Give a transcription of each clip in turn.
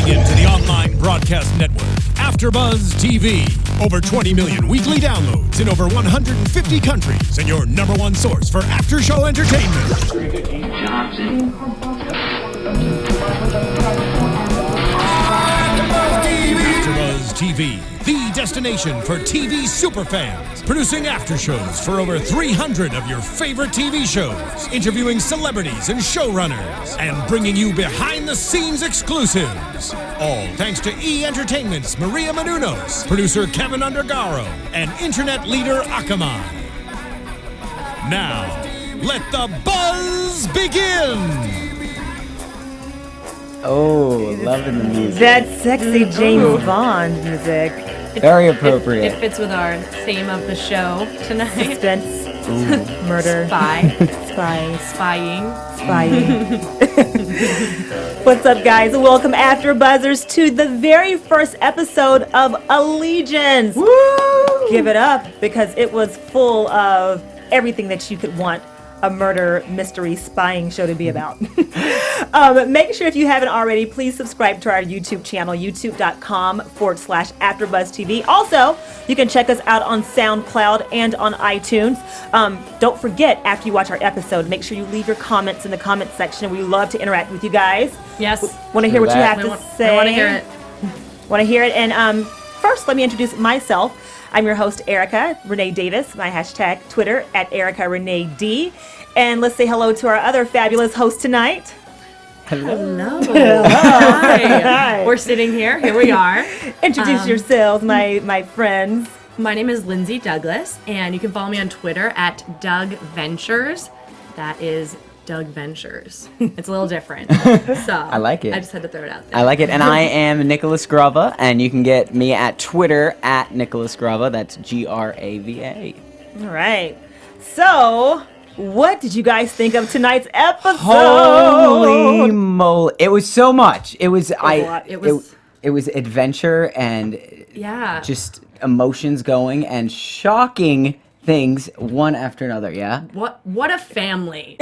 into the online broadcast network, AFTERBUZZ TV. Over 20 million weekly downloads in over 150 countries, and your #1 source for after-show entertainment. AFTERBUZZ TV, the destination for TV superfans. Producing aftershows for over 300 of your favorite TV shows. Interviewing celebrities and showrunners. And bringing you behind-the-scenes exclusives. All thanks to E! Entertainment's Maria Menounos, producer Kevin Undergaro, and internet leader Akamai. Now, let the buzz begin! Oh, loving the music. That sexy James Bond music. Very appropriate. It fits with our theme of the show tonight. Suspense, murder, Spying. What's up, guys? Welcome, After Buzzers, to the very first episode of Allegiance. Woo! Give it up, because it was full of everything that you could want a murder mystery spying show to be about. Make sure, if you haven't already, please subscribe to our YouTube channel, youtube.com/AfterBuzz TV. Also, you can check us out on SoundCloud and on iTunes. Don't forget, after you watch our episode, make sure you leave your comments in the comment section. We love to interact with you guys. Yes. Want to hear what you have to say. I want to hear it. Want to hear it. And first, let me introduce myself. I'm your host, Erica Renee Davis. My hashtag Twitter at @EricaReneeD. And let's say hello to our other fabulous host tonight. Hello. Hi. We're sitting here. Here we are. Introduce yourselves, my friends. My name is Lindsey Douglas, and you can follow me on Twitter at Doug Ventures. That is Doug Ventures. It's a little different. So I like it. I just had to throw it out there. I like it. And I am Nicholas Grava, and you can get me at Twitter at Nicholas Grava. That's Grava. All right. So, what did you guys think of tonight's episode? Holy moly. It was so much. It was it was adventure and just emotions going and shocking things one after another, yeah? What a family.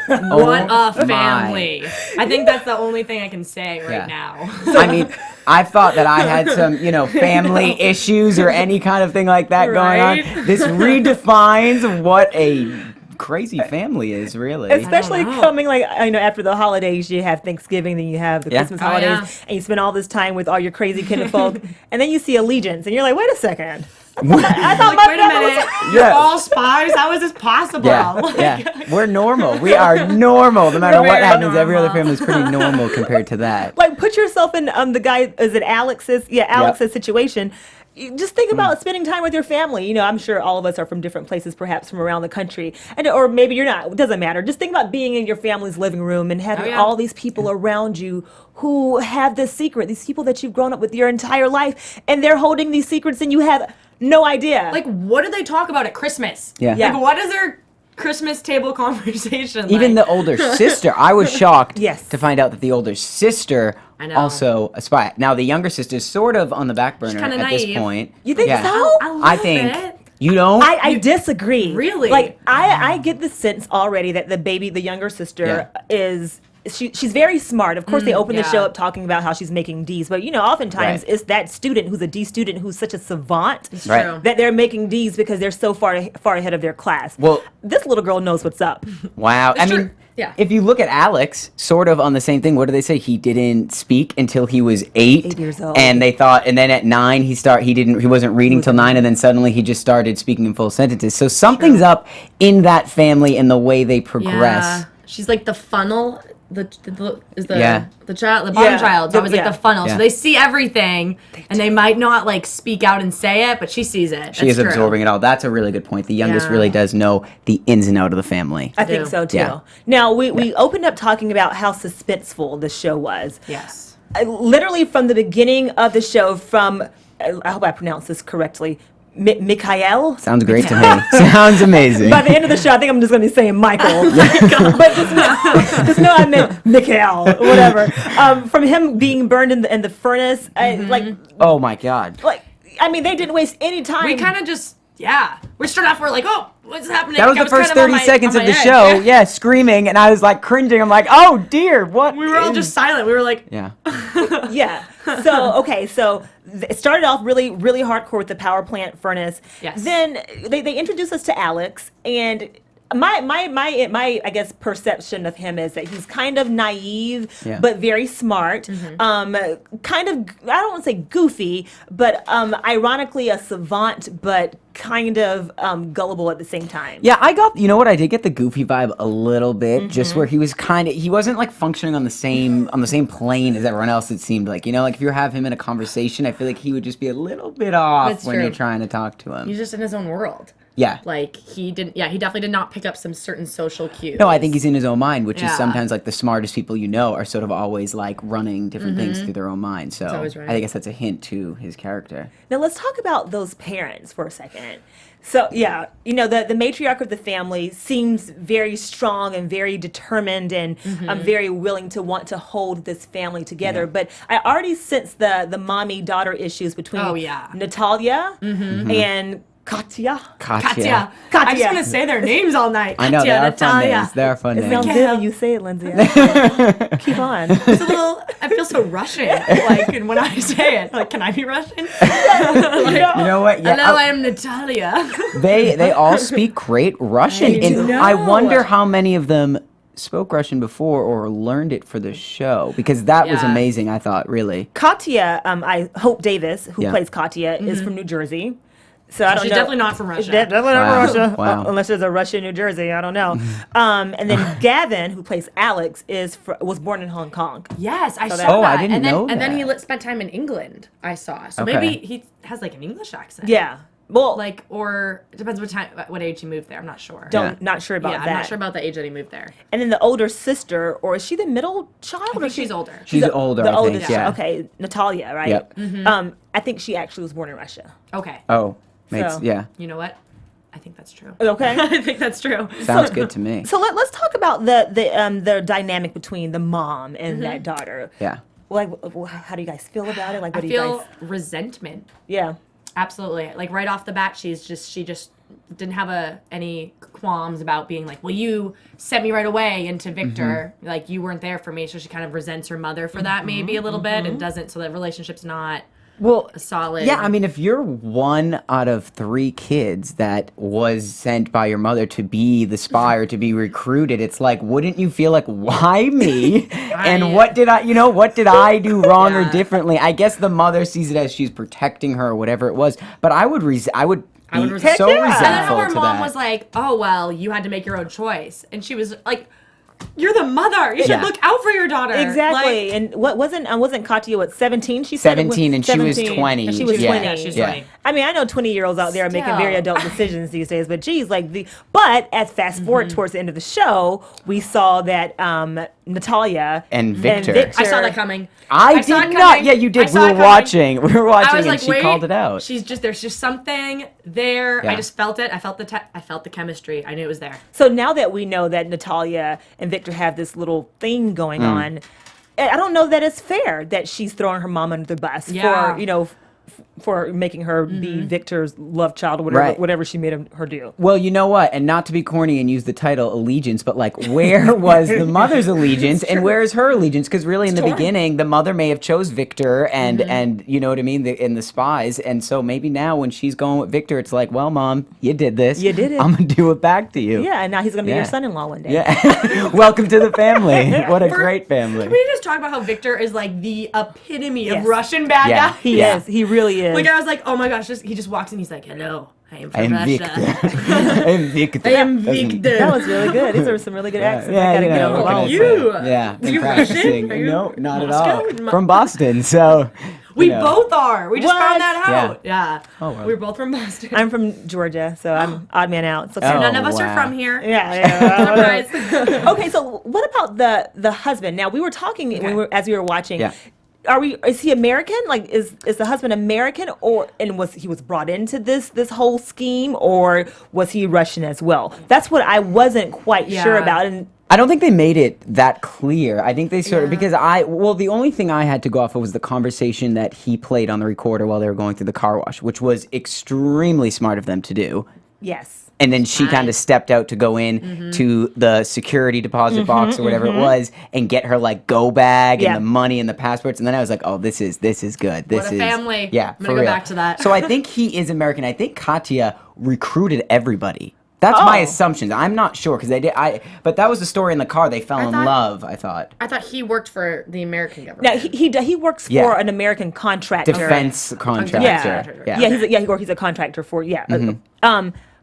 What a family. I think that's the only thing I can say right now. I mean, I thought that I had some, family issues or any kind of thing like that going on. This redefines what a crazy family is, really. Especially coming after the holidays. You have Thanksgiving, then you have the Christmas holidays, and you spend all this time with all your crazy kinfolk, and then you see Allegiance, and you're like, wait a second. I thought wait a minute. You're all spies? How is this possible? Yeah. We're normal. We are normal. No matter what happens, every other family is pretty normal compared to that. Like, put yourself in the guy, is it Alex's? Yeah, Alex's situation. Just think about spending time with your family. I'm sure all of us are from different places, perhaps from around the country, or maybe you're not. It doesn't matter. Just think about being in your family's living room and having all these people around you who have this secret. These people that you've grown up with your entire life, and they're holding these secrets, and you have no idea. Like, what do they talk about at Christmas? Yeah. Like, what is their Christmas table conversation Even the older sister. I was shocked to find out that the older sister also a spy. Now, the younger sister is sort of on the back burner at this point. You think so? I think it. You don't? I disagree. Really? Like, I get the sense already that the younger sister is... She's very smart. Of course, they open the show up talking about how she's making D's, but oftentimes it's that student who's a D student who's such a savant that they're making D's because they're so far ahead of their class. Well, this little girl knows what's up. Wow. I mean, if you look at Alex, sort of on the same thing. What do they say? He didn't speak until he was 8 years old, and they thought, and then at 9 he wasn't reading till 9, and then suddenly he just started speaking in full sentences. So something's up in that family and the way they progress. Yeah. She's like the funnel. The bottom child. That was like the funnel. So they see everything, and they might not speak out and say it, but she sees it. She is absorbing it all. That's a really good point. The youngest really does know the ins and outs of the family. I think so too. Yeah. Now we opened up talking about how suspenseful the show was. Yes. Literally from the beginning of the show, I hope I pronounced this correctly. Mikhail? Sounds great to me. Sounds amazing. By the end of the show, I think I'm just going to be saying Michael. But just know I meant Mikhail, whatever. From him being burned in the furnace, oh my God. They didn't waste any time. We kind of just Yeah. We start off, we're like, oh, what's happening? That was the first 30 seconds of the show. Yeah, screaming, and I was like cringing. I'm like, oh dear, what? We were all just silent. We were like, yeah. Yeah. So it started off really, really hardcore with the power plant furnace. Yes. Then they introduced us to Alex, and my I guess perception of him is that he's kind of naive, but very smart. Kind of, I don't want to say goofy, but ironically a savant, but kind of gullible at the same time. Yeah, you know what, I did get the goofy vibe a little bit, just where he wasn't like functioning on the same plane as everyone else. It seemed like, you know, like if you have him in a conversation, I feel like he would just be a little bit off when you're trying to talk to him. He's just in his own world. Yeah. Like, he definitely did not pick up some certain social cues. No, I think he's in his own mind, which is sometimes like the smartest people you know are sort of always like running different things through their own mind. So always right. I guess that's a hint to his character. Now let's talk about those parents for a second. So yeah, you know, the matriarch of the family seems very strong and very determined and very willing to want to hold this family together. Yeah. But I already sense the mommy-daughter issues between Natalia and Katya. I just want to say their names all night. I know, Katya, they are Natalia. fun names. They are fun names. It sounds good when you say it, Lindsay. Keep on. It's a little, I feel so Russian, like, and when I say it. Like, can I be Russian? Like, you know what? Yeah, hello, I am Natalia. They all speak great Russian. And I wonder how many of them spoke Russian before or learned it for the show, because that was amazing, I thought, really. Katya, I Hope Davis, who plays Katya, is from New Jersey. So I don't know. She's definitely not from Russia. Definitely not from Russia. Wow. Unless there's a Russia in New Jersey. I don't know. And then Gavin, who plays Alex, was born in Hong Kong. Yes, I saw that. Oh, I didn't know that. And then he spent time in England, I saw. So maybe he has like an English accent. Yeah. Well, like, or it depends what age he moved there. I'm not sure. Not sure about that. I'm not sure about the age that he moved there. And then the older sister, or is she the middle child? I think she's older. She's older, the I oldest. think, yeah. Okay, Natalia, right? Yep. I think she actually was born in Russia. Okay. Oh. So, you know what? I think that's true. Okay. I think that's true. Sounds good to me. So let's talk about the dynamic between the mom and that daughter. Yeah. Like, how do you guys feel about it? Like, what I do you feel guys? resentment. Yeah. Absolutely. Like, right off the bat, she just didn't have any qualms about being like, well, you sent me right away into Victor. Like, you weren't there for me. So she kind of resents her mother for that maybe a little bit, and doesn't. So the relationship's not solid. Yeah, I mean, if you're one out of 3 kids that was sent by your mother to be the spy or to be recruited, it's like, wouldn't you feel like, why me? And what did I do wrong or differently? I guess the mother sees it as she's protecting her or whatever it was, but I would be so resentful And then her to mom that. was like, oh, well, you had to make your own choice. And she was like, you're the mother. You should look out for your daughter. Exactly. Like, and wasn't Katya 17? She said 17 and 17. she was 20. And she was 20. Yeah, she's 20. I mean, I know 20-year-olds out there are making very adult decisions these days, but geez, but as fast forward towards the end of the show, we saw that Natalia and Victor. I saw that coming. I did not. Yeah, you did. We were watching. We were watching, and like, she called it out. There's just something there. Yeah. I just felt it. I felt the chemistry. I knew it was there. So now that we know that Natalia and Victor have this little thing going on, I don't know that it's fair that she's throwing her mom under the bus for making her be Victor's love child or whatever she made her do. Well, you know what? And not to be corny and use the title allegiance, but like, where was the mother's allegiance and where is her allegiance? Because really, in the beginning, the mother may have chose Victor and you know what I mean, in the spies. And so maybe now when she's going with Victor, it's like, well, Mom, you did this. You did it. I'm gonna do it back to you. Yeah, and now he's gonna be your son-in-law one day. Yeah. Welcome to the family. What a great family. Can we just talk about how Victor is like the epitome of Russian bad guy? He is. He really is. Like, I was like, oh my gosh, he just walks in, he's like, hello, I am from Russia. Victor. I am Victor. I am Victor. That was really good. These are some really good accents. Yeah, I gotta you get know, over what can I all. You? say? Yeah, Are you practicing. Russian? Are you No, not Moscow? at all. From Boston, so. We both are. We just found that out. Yeah. Oh, wow. We're both from Boston. I'm from Georgia, so I'm odd man out. So none of us are from here. Yeah. Surprise. Okay, so what about the husband? Now we were talking as we were watching. Yeah. Is he American? Like, is the husband American, was he brought into this whole scheme, or was he Russian as well? That's what I wasn't quite sure about. And I don't think they made it that clear. I think they sort of, because the only thing I had to go off of was the conversation that he played on the recorder while they were going through the car wash, which was extremely smart of them to do. Yes. And then she kind of stepped out to go in to the security deposit box or whatever it was and get her like go bag and the money and the passports. And then I was like, oh, this is good. This what a family. Yeah, I'm gonna go back to that. So I think he is American. I think Katya recruited everybody. That's my assumption. I'm not sure because but that was the story in the car. They fell in love. I thought he worked for the American government. No, he works for an American contractor, defense contractor. He's a contractor for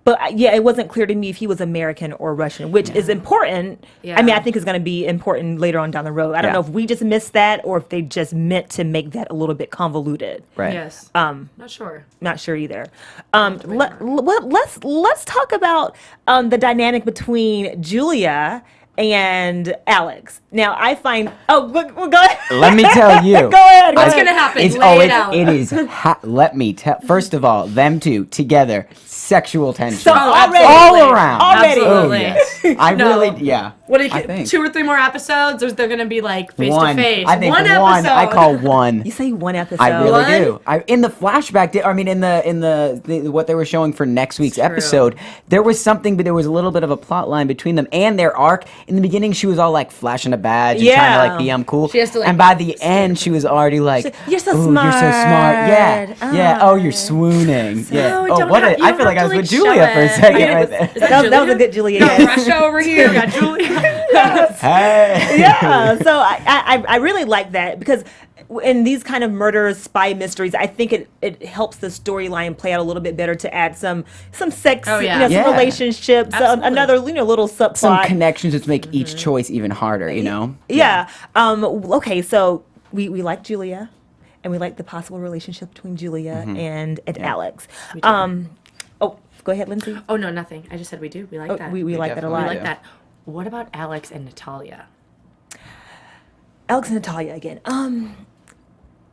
But it wasn't clear to me if he was American or Russian, which is important. Yeah. I mean, I think it's going to be important later on down the road. I don't know if we just missed that or if they just meant to make that a little bit convoluted. Right. Yes. Not sure. Not sure either. Let's talk about the dynamic between Julia and Alex. Now, I find... Oh, go ahead. Let me tell you. Go ahead. What's going to happen? It is... let me tell... First of all, them two together... Sexual tension. So all around. Already. Oh, yes. I really. What do you think? 2 or 3 more episodes, or they're going to be like face to face? I think one episode. I call one. You say one episode. I really do. In the flashback, in the what they were showing for next week's episode, there was something, but there was a little bit of a plot line between them and their arc. In the beginning, she was all like flashing a badge and trying to like be cool. She has to, like, and by the end, she was already like, "You're so smart. You're so smart. Yeah. Oh, you're swooning. Yeah. Oh, what? I feel like I was with Julia for a second right there. That was a good Julia. Got Russia over here. Got Julia. Hey. Yeah. So I really like that because in these kind of murder spy mysteries, I think it helps the storyline play out a little bit better to add some sex, some relationships, another little subplot, some connections that make each choice even harder. Yeah. Okay. So we like Julia. And we like the possible relationship between Julia and Alex. Go ahead, Lindsay. Oh, no, nothing. I just said we do. We like that. We like that a lot. We like that. What about Alex and Natalia? Alex and Natalia again.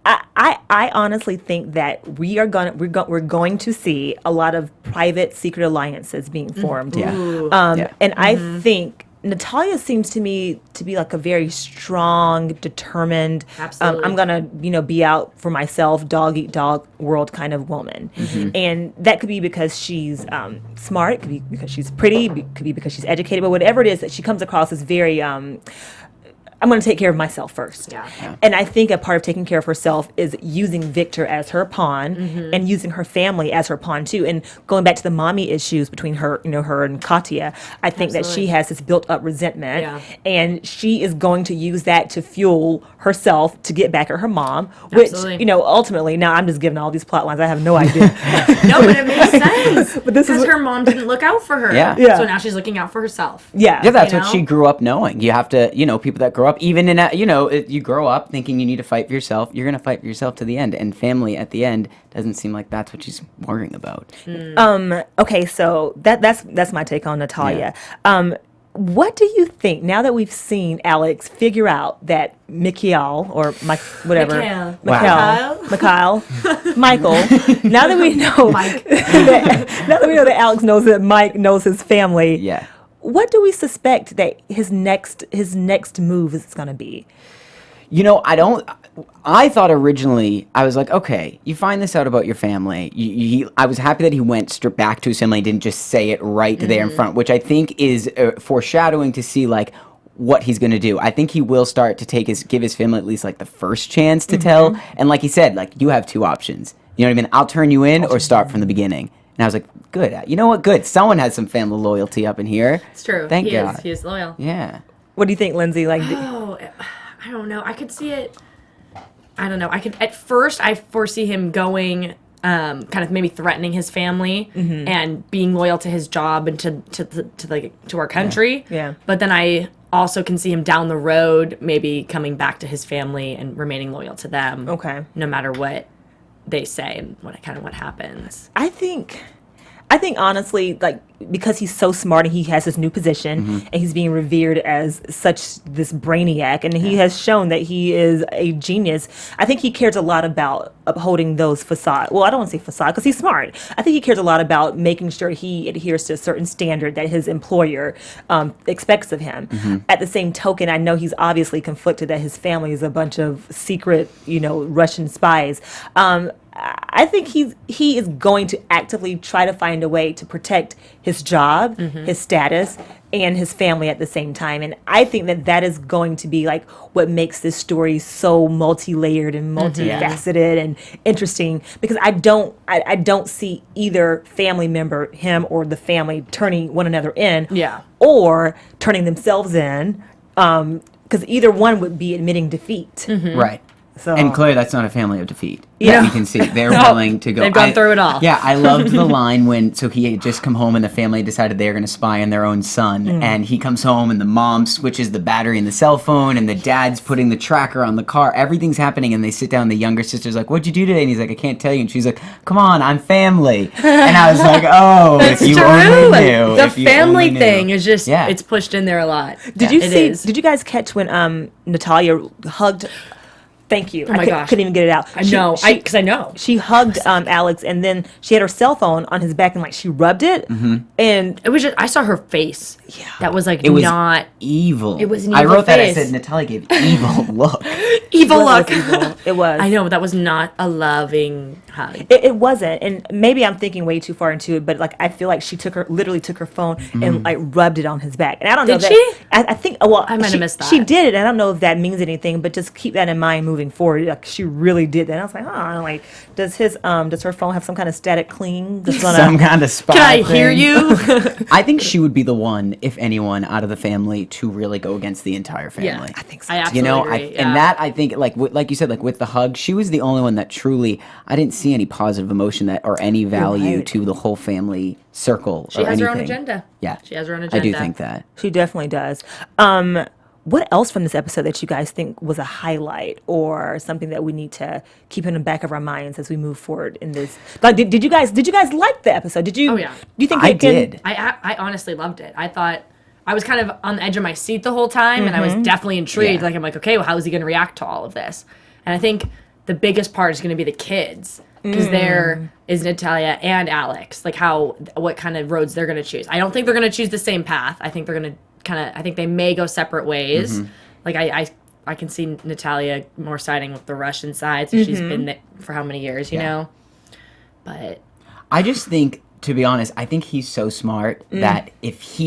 I honestly think that we're going to see a lot of private secret alliances being formed. And I think Natalia seems to me to be like a very strong, determined, I'm gonna, be out for myself, dog eat dog world kind of woman. And that could be because she's smart, it could be because she's pretty, it could be because she's educated, but whatever it is that she comes across as very I'm going to take care of myself first. And I think a part of taking care of herself is using Victor as her pawn and using her family as her pawn too. And going back to the mommy issues between her, her and Katya, I think that she has this built up resentment and she is going to use that to fuel herself to get back at her mom, which, ultimately, now I'm just giving all these plot lines. I have no idea. No, but it makes sense. Because her mom didn't look out for her. So now she's looking out for herself. Yeah, that's what she grew up knowing. You have to, people that grow up, even in you grow up thinking you need to fight for yourself, you're going to fight for yourself to the end, and family at the end doesn't seem like that's what she's worrying about. Okay, so that's my take on Natalia. What do you think, now that we've seen Alex figure out that Michael, Michael, now that we know that Alex knows that Mike knows his family, what do we suspect that his next move is going to be? I thought originally, I was like, okay, you find this out about your family. I was happy that he went back to his family and didn't just say it right there in front, which I think is foreshadowing to see, like, what he's going to do. I think he will start to give his family at least, like, the first chance to tell. And like he said, like, you have 2 options. You know what I mean? I'll turn you in or start from the beginning. And I was like, good. You know what? Good. Someone has some family loyalty up in here. It's true. Thank God. He is loyal. Yeah. What do you think, Lindsay? Like, I don't know. I could see it. I don't know. At first, I foresee him going, kind of maybe threatening his family and being loyal to his job and to our country. Yeah. But then I also can see him down the road, maybe coming back to his family and remaining loyal to them. Okay. No matter what they say and what happens. I think I think honestly, like, because he's so smart and he has this new position and he's being revered as such this brainiac, and he has shown that he is a genius. I think he cares a lot about upholding those facade. Well, I don't want to say facade because he's smart. I think he cares a lot about making sure he adheres to a certain standard that his employer expects of him. At the same token, I know he's obviously conflicted that his family is a bunch of secret, Russian spies. I think he is going to actively try to find a way to protect his job, his status, and his family at the same time. And I think that is going to be like what makes this story so multi-layered and multifaceted and interesting, because I don't see either family member, him or the family, turning one another in or turning themselves in, because either one would be admitting defeat. Right. So. And clearly that's not a family of defeat. Yeah. You can see they're willing to go. They've gone through it all. Yeah, I loved the line so he had just come home and the family decided they were going to spy on their own son. And he comes home and the mom switches the battery in the cell phone and the dad's putting the tracker on the car. Everything's happening and they sit down. The younger sister's like, "What'd you do today?" And he's like, "I can't tell you." And she's like, "Come on, I'm family." And I was like, "Oh, That's if you true. only knew." The family thing is just, it's pushed in there a lot. Did you guys catch when Natalia hugged... Thank you. Oh my gosh. Couldn't even get it out. I know. Because I know. She hugged Alex, and then she had her cell phone on his back, and like she rubbed it, and it was just, I saw her face. Yeah. That was like, it was not evil. It was an evil I wrote face. that. I said Natalia gave evil look. Evil look. It was. I know, but that was not a loving hug. It wasn't, and maybe I'm thinking way too far into it, but like I feel like she literally took her phone and like rubbed it on his back, and I don't know. Did she? I think. Well, I might have missed that. She did it, and I don't know if that means anything, but just keep that in mind moving forward. Like she really did that. And I was like, oh, like does her phone have some kind of static cling? Some kind of spy Can I thing? hear you? I think she would be the one, if anyone, out of the family to really go against the entire family. Yeah, I think so. I absolutely agree. And that I think, like you said, like with the hug, she was the only one that truly, I didn't see any positive emotion or any value to the whole family circle. She has her own agenda. Yeah, she has her own agenda. I do think that she definitely does. What else from this episode that you guys think was a highlight or something that we need to keep in the back of our minds as we move forward in this? Like, did you guys like the episode? Did you? Oh yeah. Do you think I did? I honestly loved it. I thought I was kind of on the edge of my seat the whole time, and I was definitely intrigued. Yeah. Like I'm like, okay, well, how is he going to react to all of this? And I think the biggest part is going to be the kids, because there is Natalia and Alex. Like what kind of roads they're going to choose. I don't think they're going to choose the same path. I think they're going to I think they may go separate ways. Like I can see Natalia more siding with the Russian side, so she's been there for how many years, you know? But I just think, to be honest, I think he's so smart that if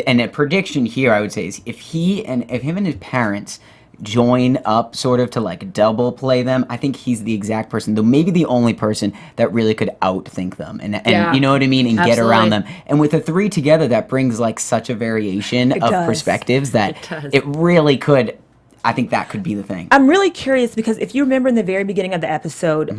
and a prediction here I would say is if him and his parents join up sort of to like double play them, I think he's the exact person, though maybe the only person that really could outthink them and you know what I mean, and get around them. And with the three together, that brings like such a variation of perspectives that it really could. I think that could be the thing. I'm really curious because if you remember in the very beginning of the episode,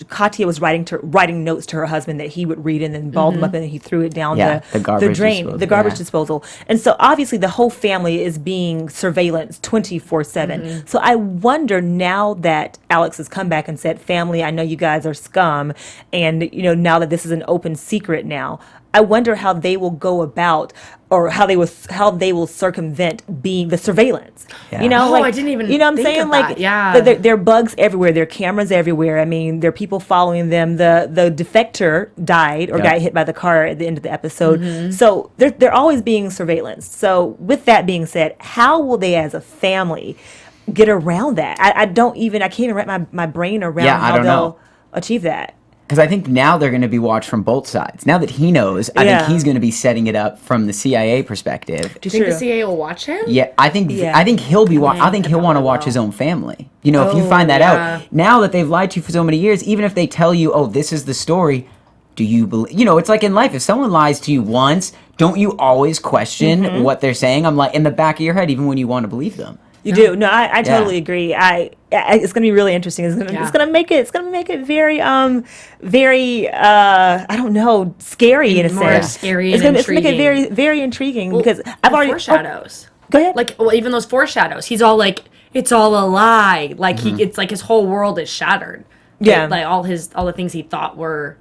Katya was writing notes to her husband that he would read and then balled them up and then he threw it down the garbage disposal. And so obviously the whole family is being surveillanced 24/7. So I wonder, now that Alex has come back and said, "Family, I know you guys are scum," and now that this is an open secret now, I wonder how they will go about, or how they will circumvent being the surveillance. Yeah. I didn't even. You know what I'm think saying? of Like, that. there are bugs everywhere. There are cameras everywhere. I mean, there are people following them. The defector died or got hit by the car at the end of the episode. So they're always being surveillanced. So with that being said, how will they as a family get around that? I can't even wrap my brain around how they'll achieve that. Because I think now they're going to be watched from both sides. Now that he knows, I think he's going to be setting it up from the CIA perspective. Do you think the CIA will watch him? Yeah, I think he'll be. I think he'll want to watch his own family. If you find that out, now that they've lied to you for so many years, even if they tell you, "Oh, this is the story," do you believe? It's like in life. If someone lies to you once, don't you always question what they're saying? I'm like in the back of your head, even when you want to believe them. You do. No, I totally agree. It's going to be really interesting. It's going to make it very I don't know, scary in a sense. Scary it's and going to make it intriguing. very, very intriguing because I've already foreshadows. Go ahead. Like, even those foreshadows. He's all like, it's all a lie. Like it's like his whole world is shattered. Yeah. Like all the things he thought were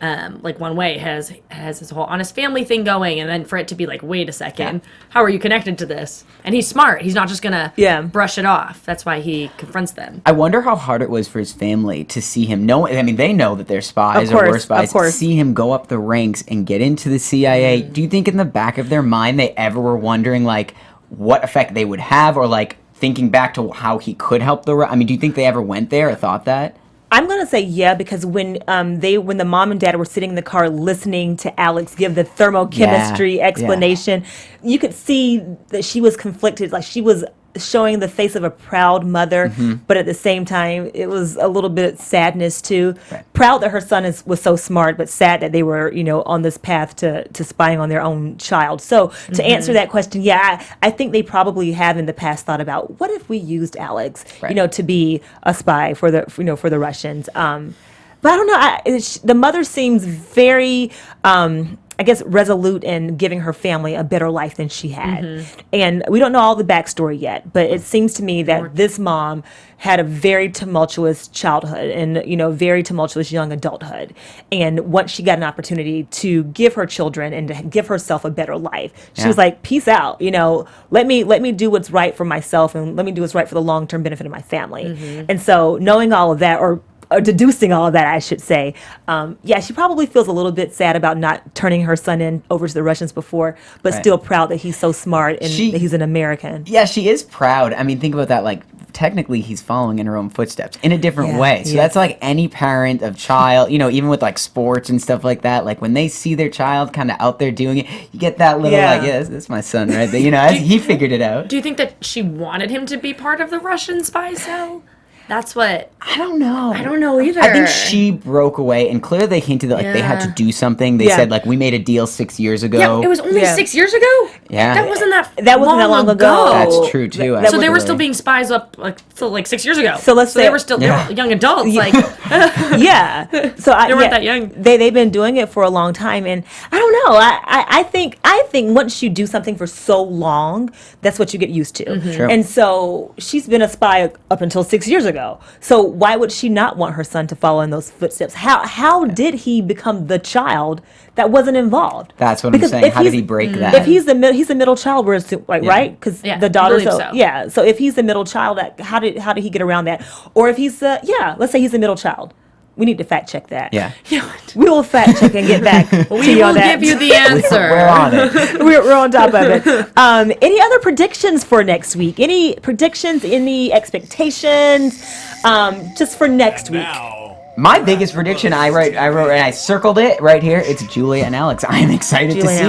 like one way, has his whole honest family thing going, and then for it to be like, wait a second, how are you connected to this? And he's smart. He's not just gonna brush it off. That's why he confronts them. I wonder how hard it was for his family to see him know. I mean, they know that they're spies or were spies. Of course. See him go up the ranks and get into the CIA. Do you think in the back of their mind they ever were wondering like what effect they would have, or like thinking back to how he could help the? I mean, do you think they ever went there or thought that? I'm gonna say yeah, because when the mom and dad were sitting in the car listening to Alex give the thermochemistry explanation, you could see that she was conflicted. Like she was showing the face of a proud mother, but at the same time, it was a little bit sadness too. Right. Proud that her son was so smart, but sad that they were, on this path to spying on their own child. So to answer that question, I think they probably have in the past thought about what if we used Alex, to be a spy for the, for the Russians. But I don't know. The mother seems very, I guess, resolute in giving her family a better life than she had. And we don't know all the backstory yet, but it seems to me that this mom had a very tumultuous childhood and, very tumultuous young adulthood. And once she got an opportunity to give her children and to give herself a better life, she was like, peace out, let me do what's right for myself and let me do what's right for the long-term benefit of my family. And so knowing all of that, or deducing all of that, I should say. She probably feels a little bit sad about not turning her son in over to the Russians before, but still proud that he's so smart and that he's an American. Yeah, she is proud. I mean, think about that. Like, technically, he's following in her own footsteps in a different way. So that's like any parent of child, even with like sports and stuff like that. Like when they see their child kind of out there doing it, you get that little that's my son right there. He figured it out. Do you think that she wanted him to be part of the Russian spy cell? That's what... I don't know. I don't know either. I think she broke away, and clearly they hinted that they had to do something. They said, we made a deal 6 years ago. Yeah, it was only 6 years ago? Yeah. That wasn't that long ago. That's true, too. So they were still being spies up till 6 years ago. So let's say... they were still young adults. Like, So they weren't that young. They've been doing it for a long time, and I don't know. I think once you do something for so long, that's what you get used to. True. And so she's been a spy up until 6 years ago. So why would she not want her son to follow in those footsteps? How did he become the child that wasn't involved? That's what I'm saying. How did he break that? If he's the middle child, right? Because the daughter's so if he's the middle child, how did he get around that? Or if he's let's say he's the middle child. We need to fact check that. Yeah. We will fact check and get back to you on that. We will give you the answer. We're on it. We're on top of it. Any other predictions for next week? Any predictions? Any expectations? Just for next week. My biggest prediction, I wrote and I circled it right here. It's Julia and Alex. I am excited to see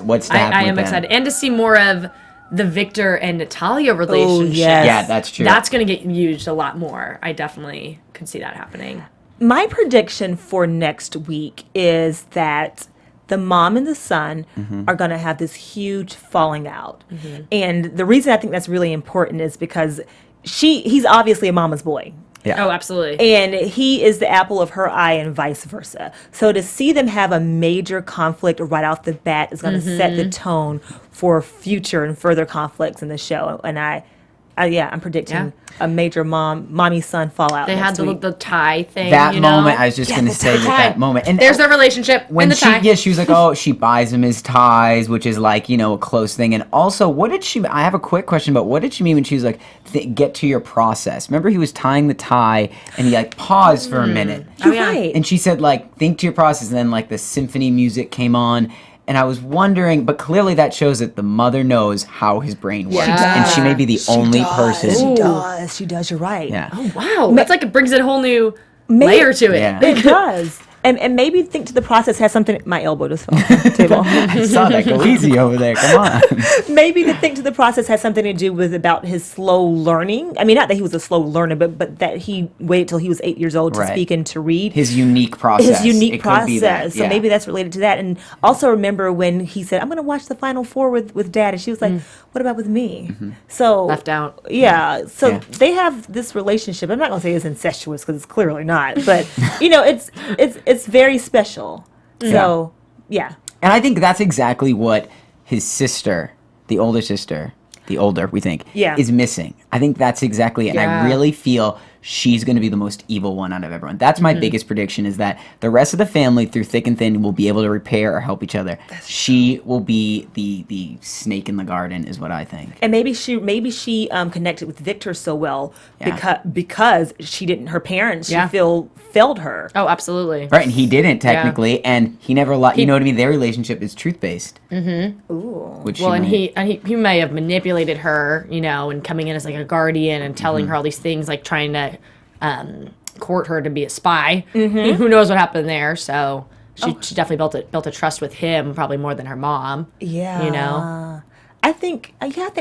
what's to happen. I am excited, and to see more of the Victor and Natalia relationship. Yeah, that's true. That's going to get used a lot more. I definitely could see that happening. My prediction for next week is that the mom and the son are going to have this huge falling out. And the reason I think that's really important is because he's obviously a mama's boy. Yeah. Oh, absolutely. And he is the apple of her eye and vice versa. So to see them have a major conflict right off the bat is going to set the tone for future and further conflicts in the show. And I'm predicting a major mommy-son fallout. They had the tie thing. That moment, I was just going to say with that moment. And there's their relationship when in the tie. She was like, she buys him his ties, which is like, a close thing. And also, I have a quick question about what did she mean when she was like, get to your process? Remember he was tying the tie and he like paused for a minute. You're right. And she said like, think to your process. And then like the symphony music came on. And I was wondering, but clearly that shows that the mother knows how his brain works. And she may be the only person. She does. You're right. Yeah. Oh, wow. That's like, it brings a whole new layer to it. Yeah. It does. And maybe think to the process has something. My elbow just fell on the table. I saw that. Go easy over there. Come on. Maybe the think to the process has something to do with about his slow learning. I mean, not that he was a slow learner, but that he waited till he was 8 years old to speak and to read. His unique process. So maybe that's related to that. And also remember when he said, "I'm going to watch the Final Four with Dad," and she was like, "What about with me?" So left out. Yeah. So they have this relationship. I'm not going to say it's incestuous because it's clearly not, but it's very special. So, yeah. And I think that's exactly what his sister, the older, we think, is missing. I think that's exactly it. And I really feel she's going to be the most evil one out of everyone. That's my biggest prediction, is that the rest of the family, through thick and thin, will be able to repair or help each other. She will be the snake in the garden, is what I think. And maybe she connected with Victor so well because she didn't. Her parents, she failed her. Oh, absolutely. Right, and he didn't technically, and he never lied. You know what I mean? Their relationship is truth based. Mm-hmm. Ooh. He may have manipulated her, and coming in as like a guardian and telling her all these things, like trying to court her to be a spy. Mm-hmm. Who knows what happened there? So she definitely built a trust with him, probably more than her mom. Yeah. I think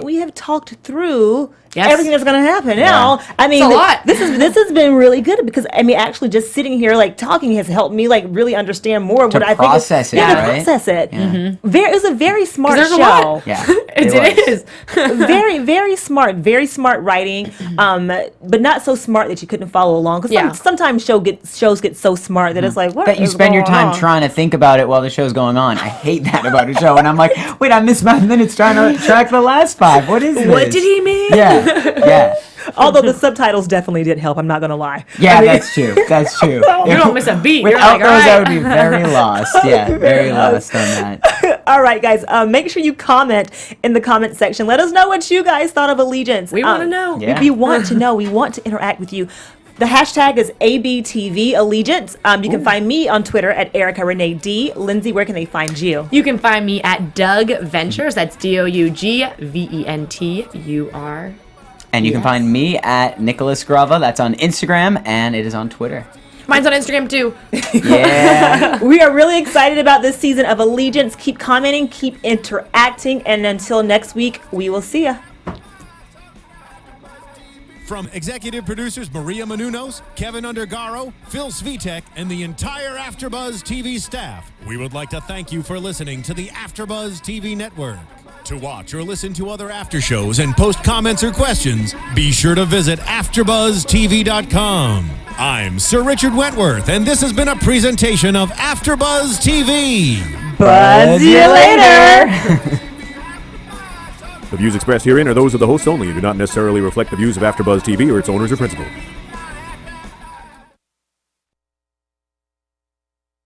we have talked through everything that's going to happen now. I mean, it's a lot. This has been really good because actually just sitting here like talking has helped me like really understand more of what I think. Process it. Mm-hmm. It was a very smart there's show. A lot. Yeah, it is. Very, very smart writing, but not so smart that you couldn't follow along. Because sometimes shows get so smart that it's like, what? That you spend your time trying to think about it while the show's going on. I hate that about a show, and I'm like, wait, I missed 5 minutes trying to track the last 5. What is this? What did he mean? Yeah. Although the subtitles definitely did help, I'm not going to lie. Yeah, that's true. You don't miss a beat. Without those, I would be very lost. Yeah, very lost on that. All right, guys. Make sure you comment in the comment section. Let us know what you guys thought of Allegiance. We want to know. Yeah. We want to know. We want to interact with you. The hashtag is ABTV Allegiance. You can find me on Twitter at Erica Renee D. Lindsey, where can they find you? You can find me at Doug Ventures. That's DOUGVENTUR. And you can find me at Nicholas Grava. That's on Instagram, and it is on Twitter. Mine's on Instagram too. Yeah. We are really excited about this season of Allegiance. Keep commenting, keep interacting, and until next week, we will see ya. From executive producers Maria Menounos, Kevin Undergaro, Phil Svitek, and the entire AfterBuzz TV staff, we would like to thank you for listening to the AfterBuzz TV network. To watch or listen to other after shows and post comments or questions, be sure to visit AfterBuzzTV.com. I'm Sir Richard Wentworth, and this has been a presentation of AfterBuzz TV. Buzz you later. The views expressed herein are those of the hosts only and do not necessarily reflect the views of AfterBuzz TV or its owners or principals.